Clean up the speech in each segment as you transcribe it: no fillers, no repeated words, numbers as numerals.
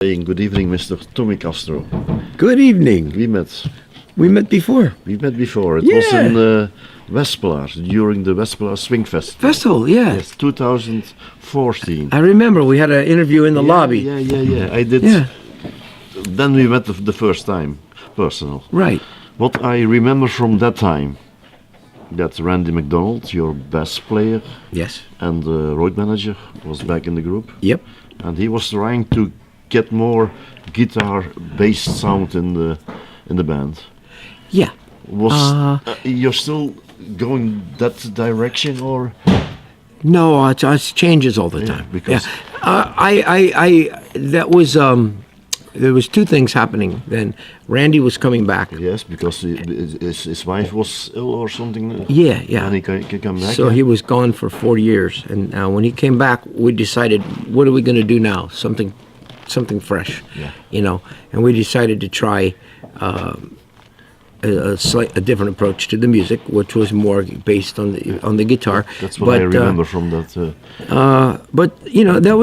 Saying good evening, Mr. Tommy Castro. Good evening. We met. We met before. We met before. It Yeah. was in Westpelaar, during the Westpelaar Swing Festival. Festival, yeah. Yes, 2014. I remember we had an interview in the lobby. Yeah. I did. Yeah. Then we met the first time, personal. Right. What I remember from that time, that Randy McDonald, your bass player Yes. and the road manager, was back in the group. Yep. And he was trying to get more guitar-based sound in the band. Yeah. You're still going that direction, or? No, it changes all the Yeah, time. because- that was there was two things happening then. Randy was coming back. Yes, because his wife was ill or something. Yeah. And he can come back. So he was gone for 4 years, and when he came back, we decided, what are we going to do now? Something fresh, Yeah. And we decided to try a different approach to the music, which was more based on the guitar. That's what I remember from that. But that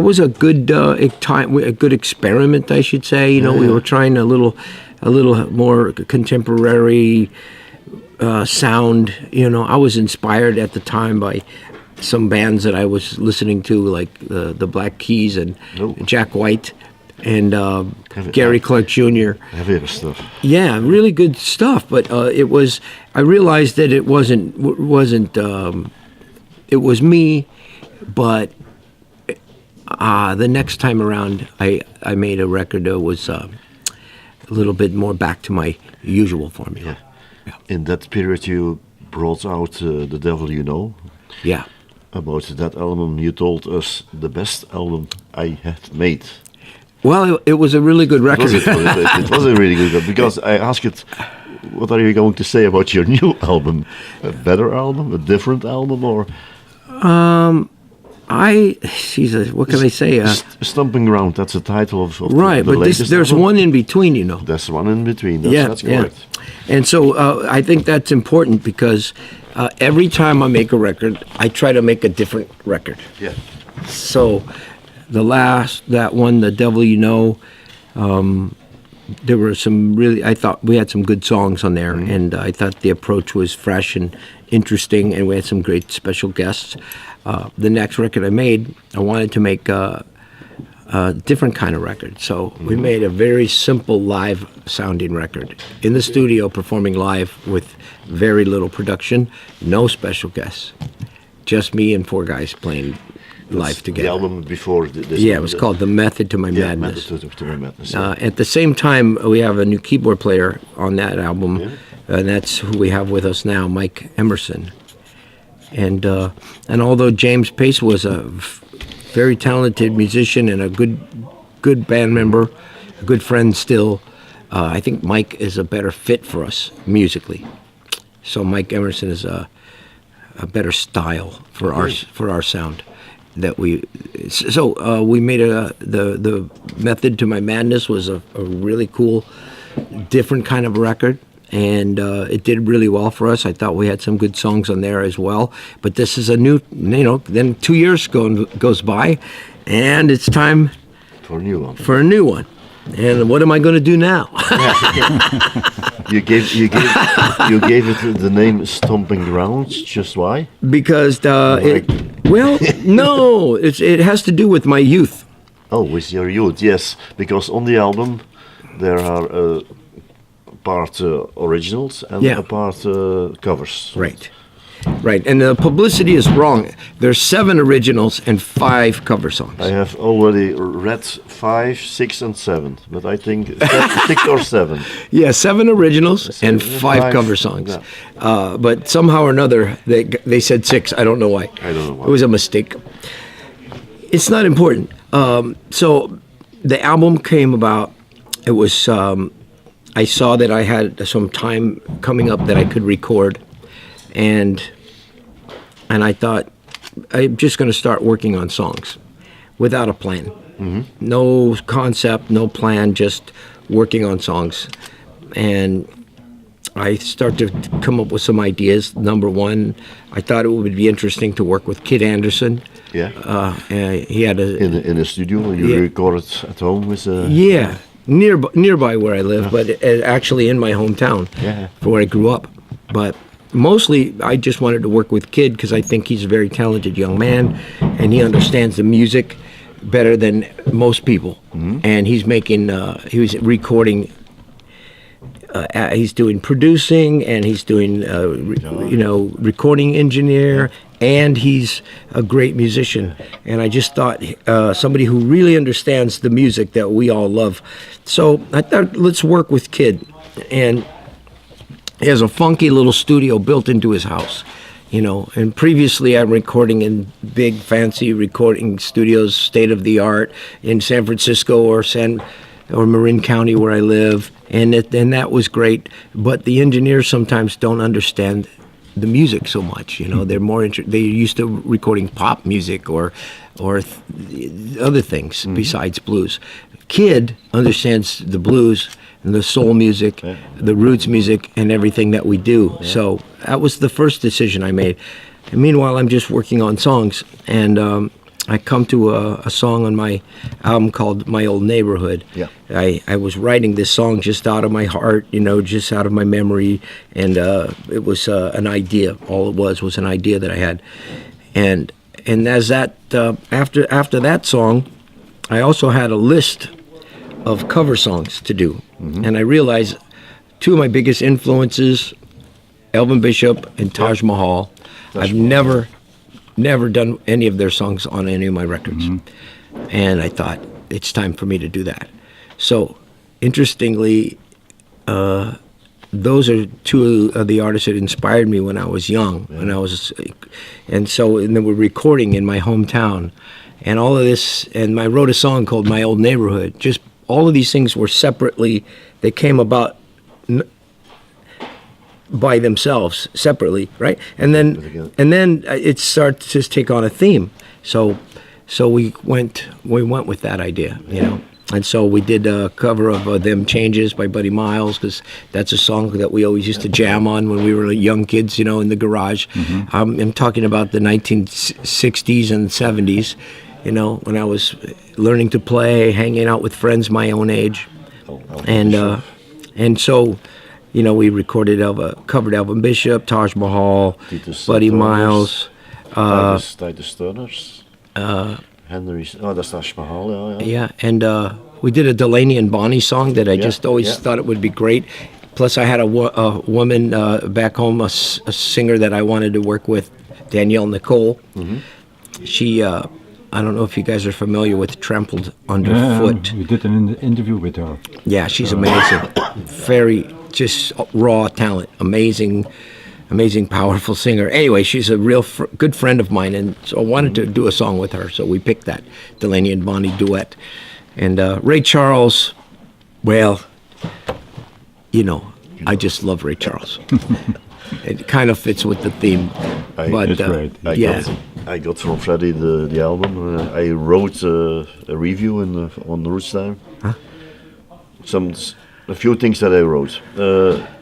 was a good time, a good experiment, I should say. We were trying a little more contemporary sound. I was inspired at the time by some bands that I was listening to, like the Black Keys and Jack White and Gary Clark Jr. Heavier stuff. Yeah, really good stuff. But I realized that it wasn't. It was me, but the next time around, I made a record that was a little bit more back to my usual formula. Yeah. In that period, you brought out The Devil You Know. Yeah. About that album, you told us the best album I had made. Well, it was a really good record. It was a really good one, because I asked it, what are you going to say about your new album? A better album, a different album, or? Jesus, what can I say? Stomping Ground, that's the title of right, the but latest there's album. one in between, There's one in between, that's correct. And so I think that's important, because every time I make a record, I try to make a different record. Yeah. So that one, The Devil You Know, there were I thought we had some good songs on there, and I thought the approach was fresh and interesting, and we had some great special guests. The next record I made, I wanted to make a different kind of record. So we made a very simple live sounding record in the studio, performing live with very little production, no special guests, just me and 4 guys playing live together. The album before this. Yeah, it was called The Method to My Madness. Method to My Madness. At the same time, we have a new keyboard player on that album, and that's who we have with us now, Mike Emerson. And although James Pace was a very talented musician and a good band member, a good friend still, I think Mike is a better fit for us musically. So Mike Emerson is a better style for our sound. We made the Method to My Madness was a really cool, different kind of record. And it did really well for us. I thought we had some good songs on there as well. But this is a new, then 2 years goes by, and it's time for a new one. And what am I going to do now? You gave it the name Stomping Grounds. Just why? Because no, it has to do with my youth. Oh, with your youth, yes. Because on the album there are part originals and a part covers. Right. And the publicity is wrong. There's 7 originals and 5 cover songs. I have already read 5, 6, and 7, but I think 6 or 7. Yeah, 7 originals and 5 cover songs. Yeah. But somehow or another, they said 6. I don't know why. It was a mistake. It's not important. So the album came about. It was. I saw that I had some time coming up that I could record, and I thought, I'm just going to start working on songs without a plan. No concept, no plan, just working on songs. And I started to come up with some ideas. Number one, I thought it would be interesting to work with Kid Anderson, Yeah. He had a In a studio, you recorded at home with. Yeah, nearby where I live, but actually in my hometown, where I grew up. But mostly, I just wanted to work with Kid because I think he's a very talented young man, and he understands the music better than most people. And he's making, he was recording. He's doing producing, and he's doing, recording engineer, and he's a great musician. And I just thought somebody who really understands the music that we all love. So I thought, let's work with Kid. And he has a funky little studio built into his house, And previously I'm recording in big, fancy recording studios, state of the art, in San Francisco or Marin County where I live, and that was great. But the engineers sometimes don't understand the music so much. They're more they're used to recording pop music or other things besides blues. Kid understands the blues and the soul music, the roots music, and everything that we do. So that was the first decision I made. And meanwhile, I'm just working on songs, and I come to a song on my album called My Old Neighborhood. Yeah. I was writing this song just out of my heart, just out of my memory, and it was an idea. All it was an idea that I had. And as that, after that song, I also had a list of cover songs to do. And I realized two of my biggest influences, Elvin Bishop and Taj Mahal. I've never done any of their songs on any of my records. And I thought, it's time for me to do that. So, interestingly, those are two of the artists that inspired me when I was young. And then we're recording in my hometown. And all of this, and I wrote a song called My Old Neighborhood. Just all of these things were separately, they came about by themselves separately, right? And then it started to just take on a theme. So we went with that idea, And so we did a cover of Them Changes by Buddy Miles, because that's a song that we always used to jam on when we were young kids, in the garage. I'm talking about the 1960s and 70s, when I was learning to play, hanging out with friends my own age. And so, we recorded covered Elvin Bishop, Taj Mahal, Buddy Miles. Titus Turners. Henry. Oh, that's Taj Mahal, Yeah, and we did a Delaney and Bonnie song that I just always thought it would be great. Plus, I had a woman back home, a singer that I wanted to work with, Danielle Nicole. She, I don't know if you guys are familiar with Trampled Underfoot. We did an interview with her. Yeah, she's amazing. Very, just raw talent. Amazing, powerful singer. Anyway, she's a real good friend of mine, and so I wanted to do a song with her. So we picked that Delaney and Bonnie duet. And Ray Charles, well, I just love Ray Charles. It kind of fits with the theme. That's right. I got from Freddie the album. I wrote a review on the Roots Time. A few things that I wrote.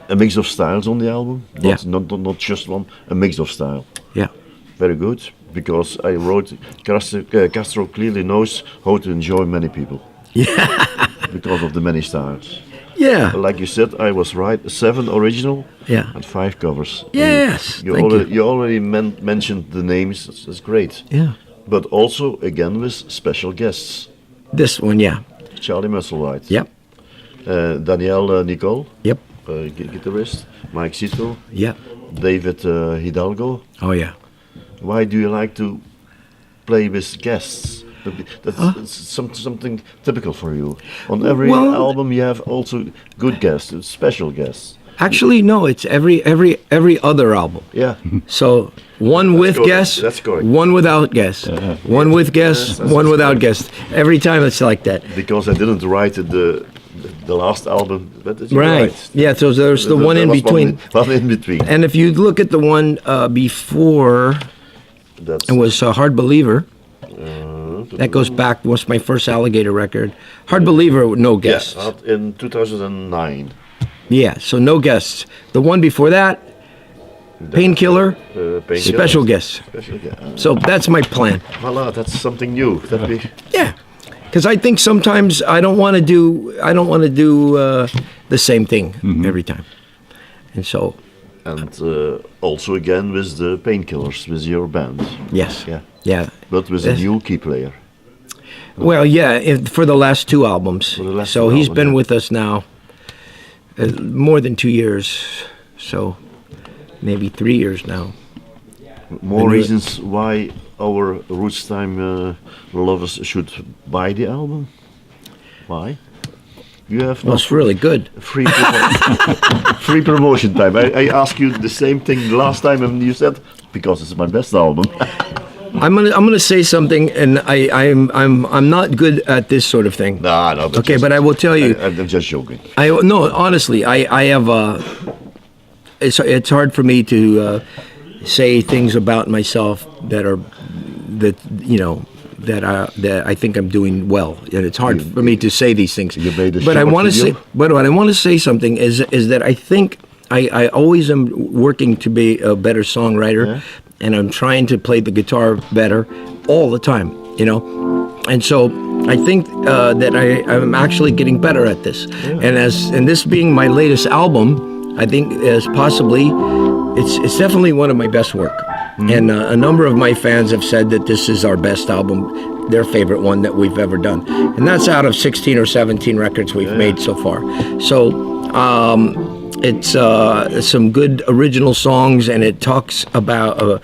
A mix of styles on the album. Not just one. A mix of style. Yeah. Very good, because I wrote Castro clearly knows how to enjoy many people. Yeah. Because of the many styles. Yeah. Like you said, I was right. 7 original and 5 covers. Yes. You already mentioned the names. That's great. Yeah. But also, again, with special guests. This one, yeah. Charlie Musselwhite. Yep. Danielle Nicole. Yep. Guitarist. Mike Cito. Yep. David Hidalgo. Oh, yeah. Why do you like to play with guests? That's something typical for you. On every album, you have also good guests, special guests. Actually, no. It's every other album. Yeah. So one with guests, that's correct. One without guests, one with guests, one without guests. Every time it's like that. Because I didn't write the last album, but right. Yeah. So there's the one in between. One in between. And if you look at the one before, it was Hard Believer. That goes back. Was my first Alligator record. Hard Believer, no guests. Yeah, in 2009. Yeah, so no guests. The one before that, Painkiller, special guest. So that's my plan. Voila, that's something new. Yeah, because I think sometimes I don't want to do the same thing every time, and so. And also again with the Painkillers, with your band. Yes. Yeah. But with a new key player. Well, yeah, for the last two albums. So he's been with us now more than 2 years. So maybe 3 years now. More reasons why our Roots Time lovers should buy the album? Why? You have well, it's really good. Free promotion time. I asked you the same thing last time, and you said because it's my best album. I'm gonna say something, and I'm not good at this sort of thing. No. Okay, but I will tell you. I'm just joking. No, honestly, I have. It's hard for me to say things about myself that I think I'm doing well, and it's hard for me to say these things. But I want to say, but what I want to say something is that I think I always am working to be a better songwriter, and I'm trying to play the guitar better all the time, and so I think that I'm actually getting better at this, and this being my latest album, I think is possibly it's definitely one of my best work. And a number of my fans have said that this is our best album, their favorite one that we've ever done. And that's out of 16 or 17 records we've made so far. So it's some good original songs, and it talks about,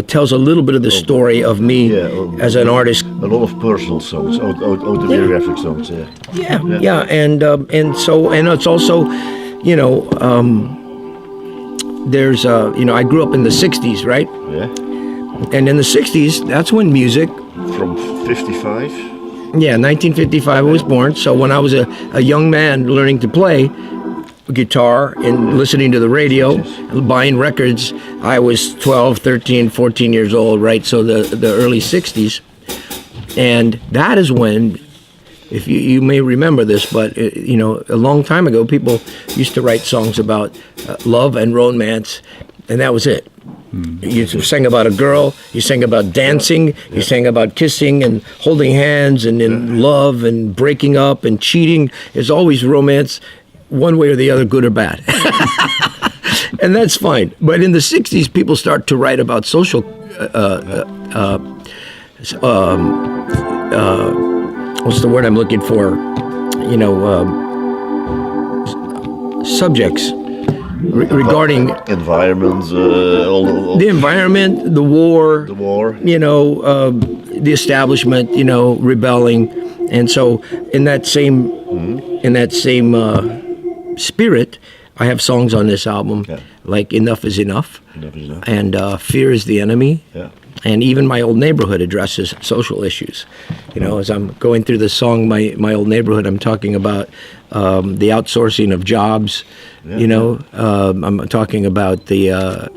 tells a little bit of the story of me as an artist. A lot of personal songs, autobiographic songs, And it's also, there's I grew up in the 60s, right? Yeah. And in the 60s, that's when music from 55. Yeah, 1955 I was born. So when I was a young man learning to play guitar and listening to the radio, buying records, I was 12, 13, 14 years old, right? So the early 60s. And that is when, if you may remember this, but a long time ago, people used to write songs about love and romance, and that was it. You sang about a girl, you sang about dancing, you sang about kissing and holding hands, and then love and breaking up and cheating. There's always romance, one way or the other, good or bad. And that's fine. But in the 60s, people start to write about social what's the word I'm looking for? Subjects regarding environment, the environment, the war, the establishment, rebelling, and so in that same spirit, I have songs on this album like "Enough Is Enough," and "Fear Is the Enemy." Yeah. And even My Old Neighborhood addresses social issues. As I'm going through the song, My Old Neighborhood, I'm talking about the outsourcing of jobs. I'm talking about the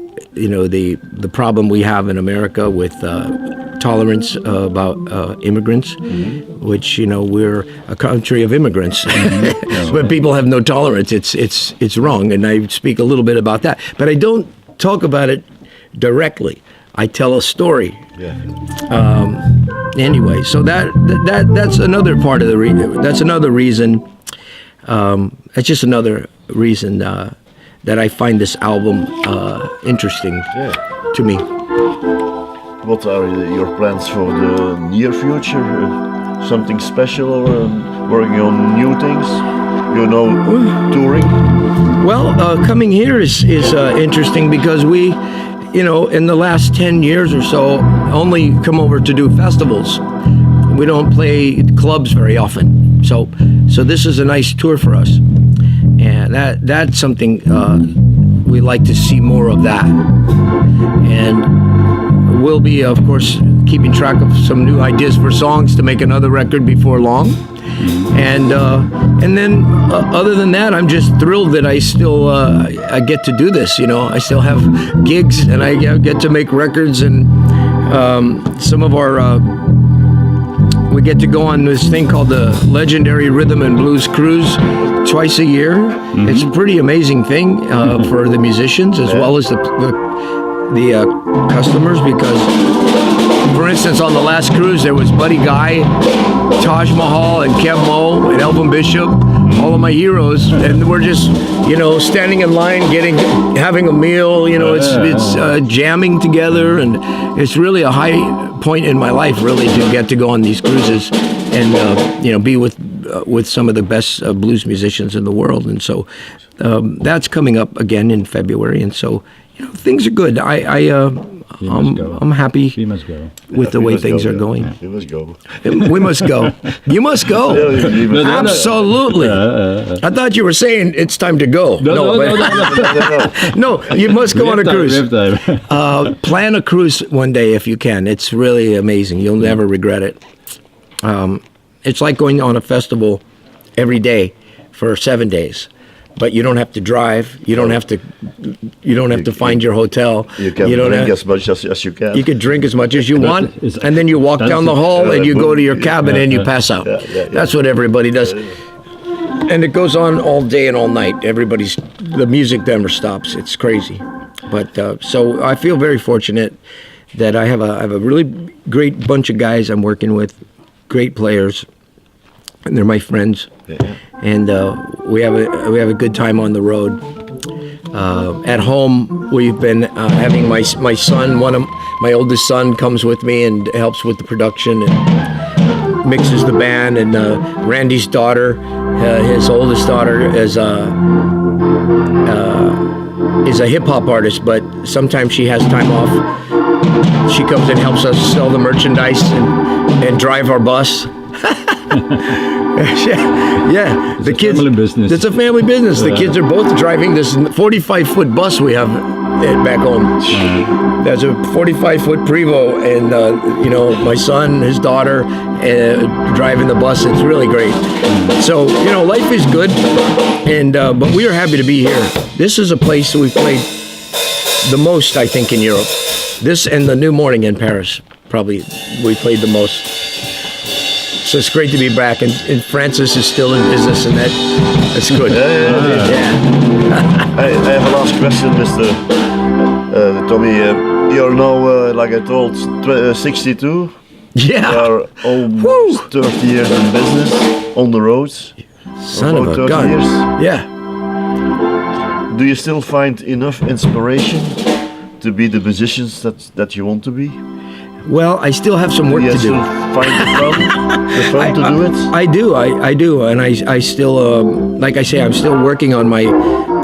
problem we have in America with tolerance about immigrants, which we're a country of immigrants, but people have no tolerance. It's wrong, and I speak a little bit about that, but I don't talk about it directly. I tell a story. Anyway, so that's another part of the reason. That's another reason. It's just another reason that I find this album interesting to me. What are your plans for the near future? Something special, or working on new things? Touring? Well, coming here is interesting because we, in the last 10 years or so, only come over to do festivals. We don't play clubs very often. So this is a nice tour for us. And that's something we like to see more of that. And we'll be, of course, keeping track of some new ideas for songs to make another record before long. And then other than that, I'm just thrilled that I still I get to do this. I still have gigs, and I get to make records. And some of our We get to go on this thing called the Legendary Rhythm and Blues Cruise twice a year. It's a pretty amazing thing for the musicians as well as the customers, because, for instance, on the last cruise there was Buddy Guy, Taj Mahal, and Kev Mo, and Elvin Bishop, all of my heroes, and we're just, standing in line, having a meal. It's jamming together, and it's really a high point in my life, really, to get to go on these cruises and be with some of the best blues musicians in the world. And so that's coming up again in February, and so things are good. I'm happy with the way things are going. We must go. We must go. You must go. Absolutely. I thought you were saying it's time to go. No, you must go on a cruise. Plan a cruise one day if you can. It's really amazing. You'll never regret it. It's like going on a festival every day for 7 days. But you don't have to drive. You don't have to find your hotel. You can drink as much as you can. You can drink as much as you want, and then you walk down the hall and you go to your cabin and you pass out. That's what everybody does. And it goes on all day and all night. The music never stops. It's crazy. But so I feel very fortunate that I have a really great bunch of guys I'm working with, great players, and they're my friends. And we have a good time on the road. At home, we've been having my son, my oldest son, comes with me and helps with the production and mixes the band. And Randy's daughter, his oldest daughter, is a hip hop artist, but sometimes she has time off. She comes and helps us sell the merchandise and drive our bus. Yeah. The kids. Family business. It's a family business. The kids are both driving this 45-foot bus we have back home. There's a 45-foot Prevost, and my son, his daughter, driving the bus. It's really great. So life is good, and but we are happy to be here. This is a place that we've played the most, I think, in Europe. This and the New Morning in Paris, probably we played the most. So it's great to be back, and Francis is still in business, and that's good. Yeah. I have a last question, Mr. Tommy. You're now, like I told, 62. Yeah. You are almost 30 years in business, on the roads. Son of a 30 gun. years. Yeah. Do you still find enough inspiration to be the musicians that you want to be? Well, I still have some work to do. Still find the fun to do it? I do, and I still, like I say, I'm still working on my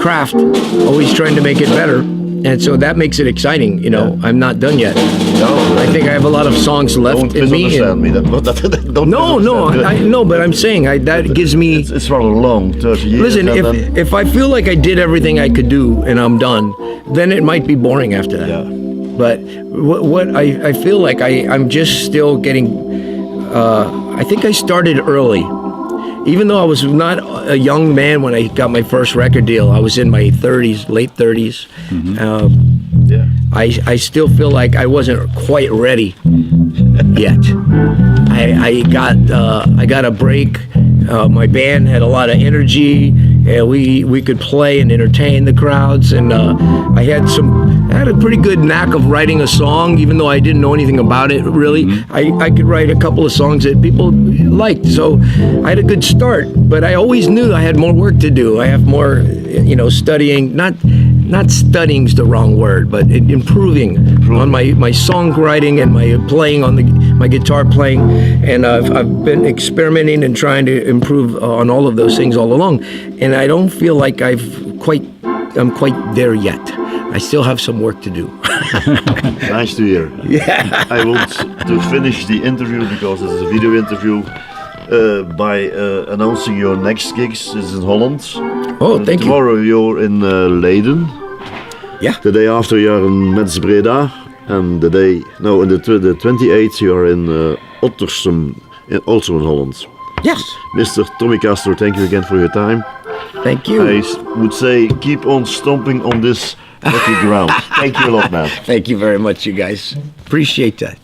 craft, always trying to make it better, and so that makes it exciting. I'm not done yet. No, I think I have a lot of songs left in me. Don't No, but I'm saying that gives me. It's rather long, 30 years. Listen, if I feel like I did everything I could do and I'm done, then it might be boring after that. Yeah. But what I feel like I'm just still getting. I think I started early, even though I was not a young man when I got my first record deal. I was in my 30s, late 30s. I still feel like I wasn't quite ready yet. I got a break. My band had a lot of energy. We could play and entertain the crowds, and I had a pretty good knack of writing a song, even though I didn't know anything about it really. I could write a couple of songs that people liked, so I had a good start. But I always knew I had more work to do. I have more, studying. Not studying's the wrong word, but improving on my songwriting and my playing on my guitar playing, and I've been experimenting and trying to improve on all of those things all along, and I don't feel like I'm quite there yet. I still have some work to do. Nice to hear. Yeah. I want to finish the interview, because it's a video interview, by announcing your next gigs. This is in Holland. Oh, thank you. Tomorrow you're in Leiden. Yeah. The day after you're in Mets-Breda, and the 28th you're in Ottersum, also in Holland. Yes. Mr. Tommy Castro, thank you again for your time. Thank you. I would say keep on stomping on this lucky ground. Thank you a lot, man. Thank you very much, you guys. Appreciate that.